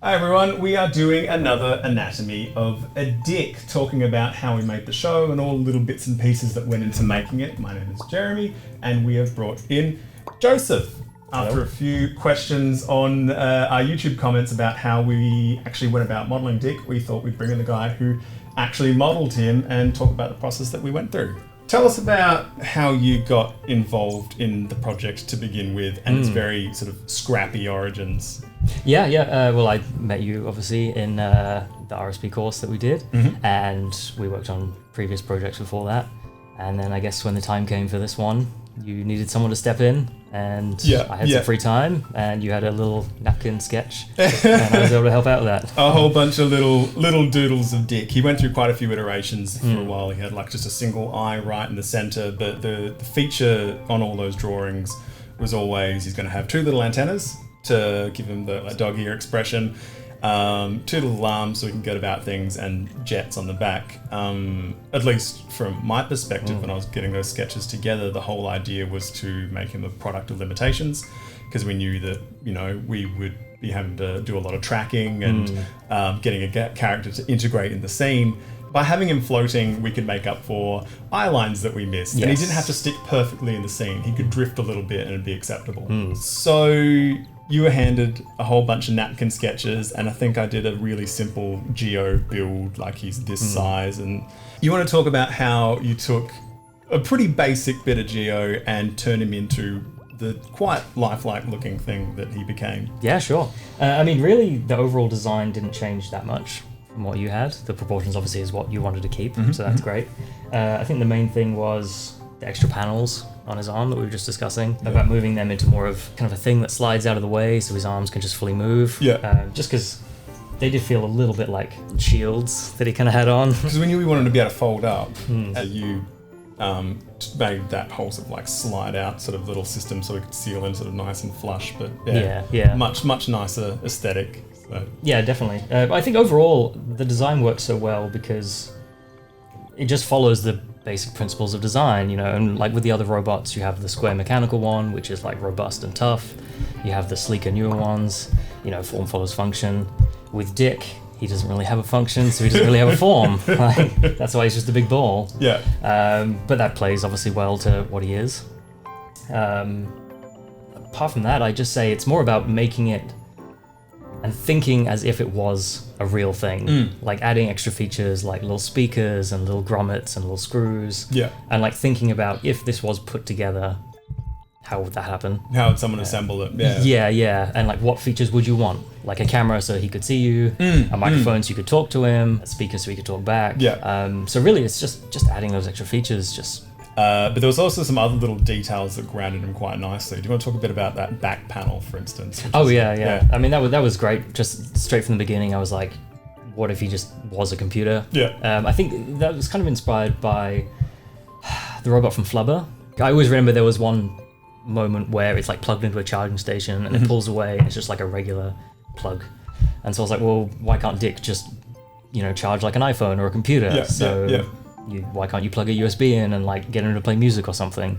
Hi everyone, we are doing another anatomy of a dick, talking about how we made the show and all the little bits and pieces that went into making it. My name is Jeremy, and we have brought in Joseph. After a few questions on our YouTube comments about how we actually went about modelling Dick, we thought we'd bring in the guy who actually modelled him and talk about the process that we went through. Tell us about how you got involved in the project to begin with, and its very sort of scrappy origins. Well, I met you obviously in the RSP course that we did, and we worked on previous projects before that. And then I guess when the time came for this one, you needed someone to step in, and I had some free time, and you had a little napkin sketch, and I was able to help out with that. A whole bunch of little doodles of Dick. He went through quite a few iterations for a while. He had like just a single eye right in the center, but the feature on all those drawings was always he's going to have two little antennas to give him the dog ear expression, two little arms so he can get about things, and jets on the back. At least from my perspective, when I was getting those sketches together, the whole idea was to make him a product of limitations, because we knew that, we would be having to do a lot of tracking and getting a character to integrate in the scene. By having him floating, we could make up for eye lines that we missed. Yes. And he didn't have to stick perfectly in the scene. He could drift a little bit and it'd be acceptable. So you were handed a whole bunch of napkin sketches, and I think I did a really simple geo build, like he's this size. And you want to talk about how you took a pretty basic bit of geo and turned him into the quite lifelike looking thing that he became. Yeah, sure. Really, the overall design didn't change that much from what you had. The proportions obviously is what you wanted to keep, so that's great. I think the main thing was the extra panels on his arm that we were just discussing, about moving them into more of kind of a thing that slides out of the way so his arms can just fully move. Just because they did feel a little bit like shields that he kind of had on. Because we knew we wanted to be able to fold up. You made that whole sort of like slide out sort of little system so we could seal in sort of nice and flush, but much nicer aesthetic. So. Yeah, definitely. But I think overall the design works so well because it just follows the basic principles of design, and like with the other robots, you have the square mechanical one, which is like robust and tough. You have the sleeker newer ones, form follows function. With Dick, he doesn't really have a function, so he doesn't really have a form. That's why he's just a big ball. But that plays obviously well to what he is. Apart from that, I just say it's more about making it and thinking as if it was a real thing, like adding extra features like little speakers and little grommets and little screws, and like thinking about if this was put together, how would that happen? How would someone assemble it? And like what features would you want? Like a camera so he could see you, a microphone so you could talk to him, a speaker so he could talk back. So really it's just adding those extra features. But there was also some other little details that grounded him quite nicely. Do you want to talk a bit about that back panel, for instance? I mean, that was great. Just straight from the beginning, I was like, what if he just was a computer? I think that was kind of inspired by the robot from Flubber. I always remember there was one moment where it's like plugged into a charging station and it pulls away and it's just like a regular plug. And so I was like, well, why can't Dick just, charge like an iPhone or a computer? Why can't you plug a USB in and like get him to play music or something?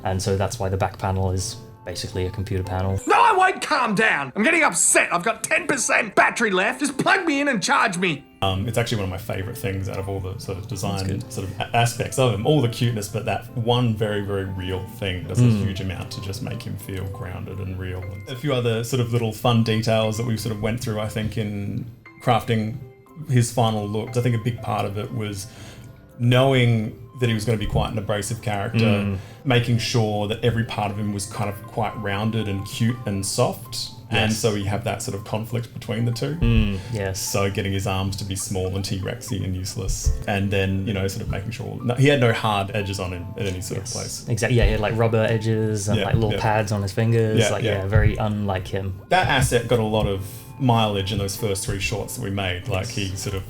And so that's why the back panel is basically a computer panel. No, I won't calm down. I'm getting upset. I've got 10% battery left. Just plug me in and charge me. It's actually one of my favorite things out of all the sort of design sort of aspects of him. All the cuteness, but that one very, very real thing does a huge amount to just make him feel grounded and real. And a few other sort of little fun details that we sort of went through, I think, in crafting his final looks. I think a big part of it was knowing that he was going to be quite an abrasive character, making sure that every part of him was kind of quite rounded and cute and soft. And so we have that sort of conflict between the two. So getting his arms to be small and T-Rexy and useless. And then, sort of making sure he had no hard edges on him at any sort of place. Exactly. Yeah, he had like rubber edges and like little pads on his fingers. Very unlike him. That asset got a lot of mileage in those first 3 shorts that we made. Like he sort of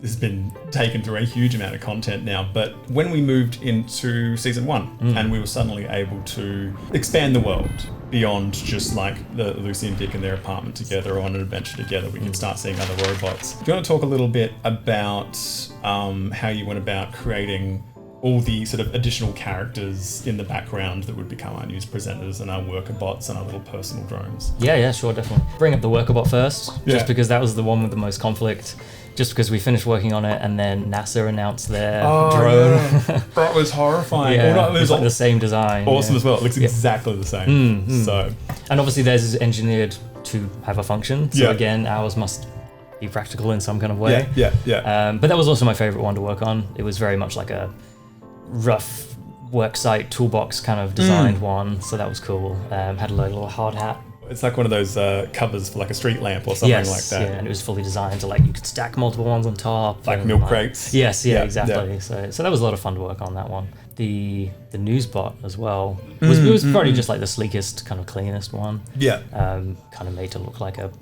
has been taken through a huge amount of content now. But when we moved into season 1 and we were suddenly able to expand the world beyond just like the Lucy and Dick in their apartment together or on an adventure together, we could start seeing other robots. Do you want to talk a little bit about how you went about creating all the sort of additional characters in the background that would become our news presenters and our worker bots and our little personal drones. Yeah, sure, definitely. Bring up the worker bot first, just because that was the one with the most conflict. Just because we finished working on it and then NASA announced their drone. Yeah. That was horrifying. It was like the same design. Awesome as well. It looks exactly the same. So, and obviously theirs is engineered to have a function. So again, ours must be practical in some kind of way. Yeah. But that was also my favorite one to work on. It was very much like a rough worksite toolbox kind of designed one. So that was cool. Had a little hard hat. It's like one of those covers for like a street lamp or something like that. Yeah, and it was fully designed to like you could stack multiple ones on top. Like milk crates. Yes, exactly. Yeah. So that was a lot of fun to work on that one. The news bot as well was probably just like the sleekest, kind of cleanest one. Yeah. Kind of made to look like a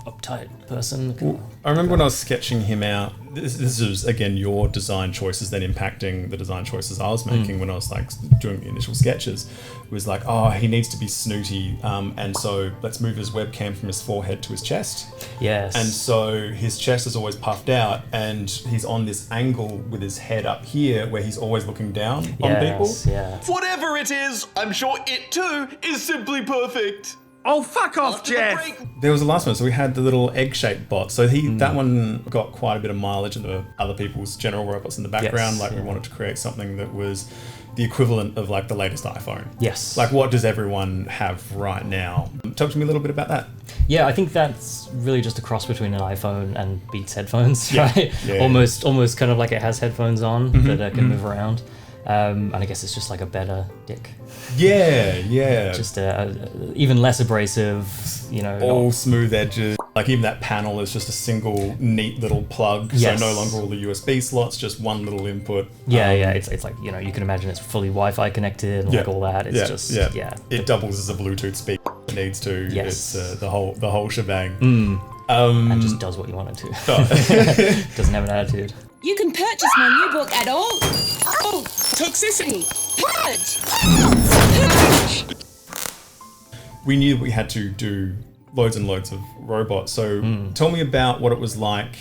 uptight person. Well, I remember when I was sketching him out, this is again your design choices then impacting the design choices I was making when I was like doing the initial sketches. It was like, oh, he needs to be snooty, and so let's move his webcam from his forehead to his chest. Yes. And so his chest is always puffed out and he's on this angle with his head up here where he's always looking down on people. Yeah. Whatever it is, I'm sure it too is simply perfect. Oh, fuck off, Jeff! There was the last one, so we had the little egg-shaped bot. So that one got quite a bit of mileage in the other people's general robots in the background. We wanted to create something that was the equivalent of like the latest iPhone. Yes. Like what does everyone have right now? Talk to me a little bit about that. Yeah, I think that's really just a cross between an iPhone and Beats headphones, right? Yeah. Almost kind of like it has headphones on that can move around. And I guess it's just like a better DiC. Yeah. Just even less abrasive, all smooth edges. Like even that panel is just a single neat little plug. Yes. So no longer all the USB slots, just one little input. Yeah. It's like, you can imagine it's fully Wi-Fi connected and like all that. It's It doubles as a Bluetooth speaker if it needs to. Yes. It's the whole shebang. And just does what you want it to. Doesn't have an attitude. You can purchase my new book at all. Oh, toxicity. Purge. We knew that we had to do loads and loads of robots. So tell me about what it was like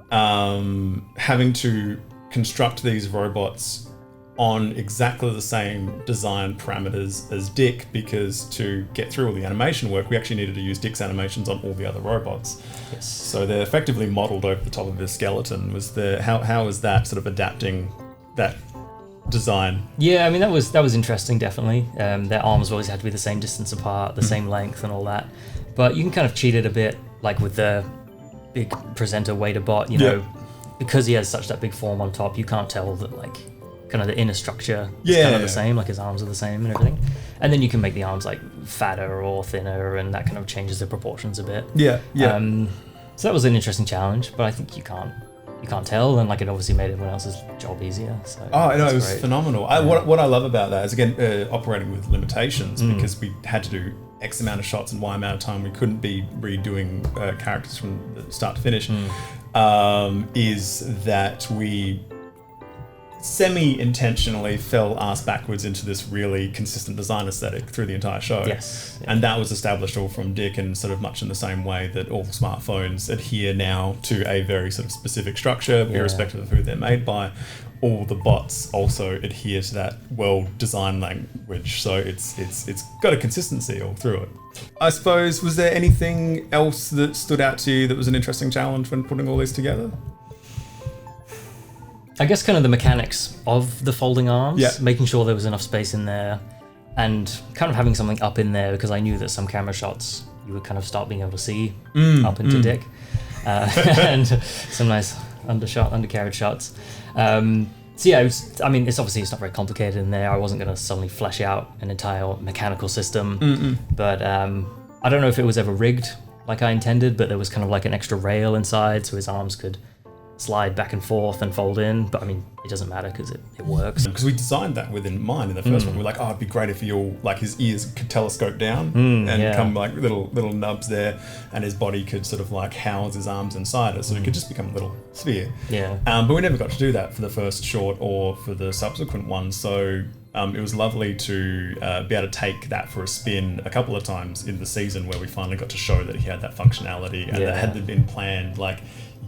having to construct these robots on exactly the same design parameters as DiC, because to get through all the animation work, we actually needed to use DiC's animations on all the other robots. Yes. So they're effectively modeled over the top of his skeleton. How was that sort of adapting that design? Yeah, I mean that was interesting, definitely. Their arms always had to be the same distance apart, the same length and all that. But you can kind of cheat it a bit, like with the big presenter waiter bot, because he has such that big form on top, you can't tell that like kind of the inner structure is kind of the same, like his arms are the same and everything. And then you can make the arms like fatter or thinner, and that kind of changes the proportions a bit. Yeah. So that was an interesting challenge, but I think you can't tell, and like it obviously made everyone else's job easier. So it was phenomenal. What I love about that is again operating with limitations, because we had to do X amount of shots in Y amount of time. We couldn't be redoing characters from the start to finish. Is that we semi-intentionally fell ass backwards into this really consistent design aesthetic through the entire show. Yes. Yeah. And that was established all from DiC, and sort of much in the same way that all smartphones adhere now to a very sort of specific structure, irrespective of who they're made by. All the bots also adhere to that well-designed language, so it's got a consistency all through it. I suppose, was there anything else that stood out to you that was an interesting challenge when putting all these together? I guess kind of the mechanics of the folding arms, Yeah. making sure there was enough space in there, and kind of having something up in there, because I knew that some camera shots you would kind of start being able to see up into DiC, and some nice undercarriage shots. So yeah, it's obviously not very complicated in there. I wasn't going to suddenly flesh out an entire mechanical system, but I don't know if it was ever rigged like I intended, but there was kind of like an extra rail inside, so his arms could slide back and forth and fold in, but I mean it doesn't matter because it works. Because we designed that with in mind in the first one. We were like, it'd be great if his ears could telescope down and come like little nubs there, and his body could sort of like house his arms inside it, so it could just become a little sphere. Yeah. But we never got to do that for the first short or for the subsequent ones, so it was lovely to be able to take that for a spin a couple of times in the season, where we finally got to show that he had that functionality and that had been planned like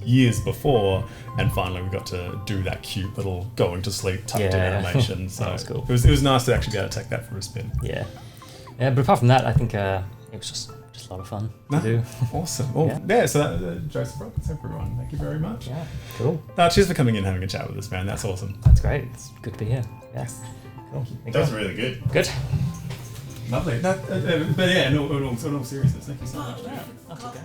years before, and finally we got to do that cute little going to sleep tucked in animation. So that was cool. It was nice to actually be able to take that for a spin. Yeah. But apart from that, I think it was just a lot of fun to do. Awesome. So Joseph Roberts, everyone, thank you very much. Yeah, cool. Cheers for coming in and having a chat with us, man. That's awesome. That's great. It's good to be here. Yes. Cool. That was really good. Good. Lovely. But yeah, in all seriousness, thank you so much. That's okay.